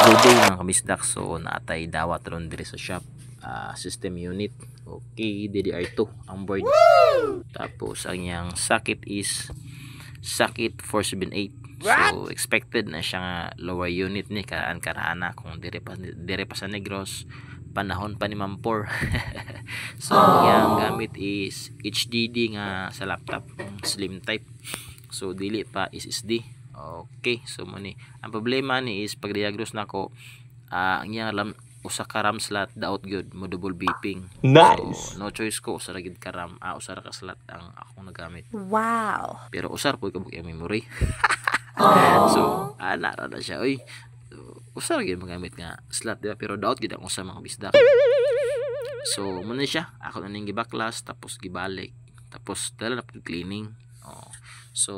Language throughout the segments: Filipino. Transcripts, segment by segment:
Good day mga kabisdak. So naatay dawat ron diri sa shop, system unit. Okay, DDR2 ang board. Tapos ang yang socket is socket 478. So expected na siya nga lower unit ni karaan kung dire pa sa Negros panahon pa ni Mampor. So yang gamit is HDD nga sa laptop, slim type. So dili pa SSD. Okay, so mani ang problema ni is pag diagnos nako ang yang usa ka RAM slot daot gyud mo double beeping. Nice. So no choice ko usa ra gid ka RAM, usa ra ka slot ang akong nagamit. Wow. Pero usar po kabuk yung memory. So ana ra na siya oy. Usar gyud magamit nga slot diba, pero daot gyud ang usa mga bisdak. So muna siya ako na ning gibaklas tapos gibalik tapos dala na pud cleaning. So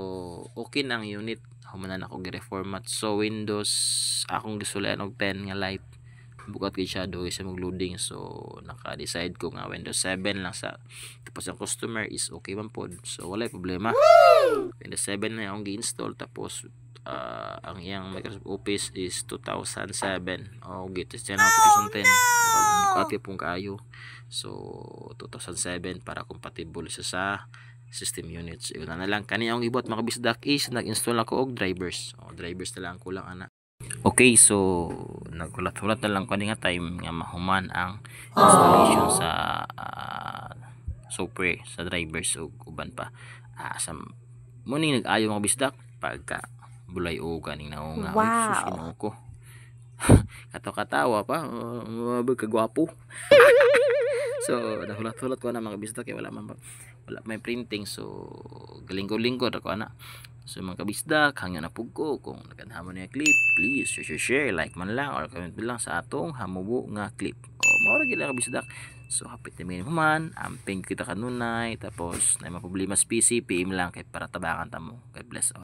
okay na ang unit, humanan ako gi-reformat. So Windows akong gisulayan og 10 nga light, bukat kay shadow isa mag-loading. So naka-decide ko nga Windows 7 lang sa, tapos ang customer is okay man pod, so wala problema. Windows 7 na akong gi-install. Tapos ang iyang Microsoft Office is 2007 gito siya na 2010 bukat pong kaayo. So 2007 para compatible sa system units. Yun na lang kani akong ibot mga bisdak is nag-install ako og drivers. Drivers na lang kulang ana. Okay, so nagkulat-kulat na lang ko nga time nga mahuman ang installation sa software sa drivers ug uban pa. Sa morning nag-ayo mga bisdak pagka bulay o ganing naunga. Wow. Susino ko. Katawa pa, kagwapo. So nahulat-hulat ko na mga bisdak kay wala may printing. So galinggo-linggo ako ana. So mga kabisdak, hangyan na pug ko kung nagkanhamon niya clip, please share, like man lang or comment lang sa atong hamubo nga clip. Mao ra gid lang kabisdak. So hapit na minimum man, amping kita kanunay, tapos na may problema sa PC, PM lang kay para tabangan ta mo. God bless all.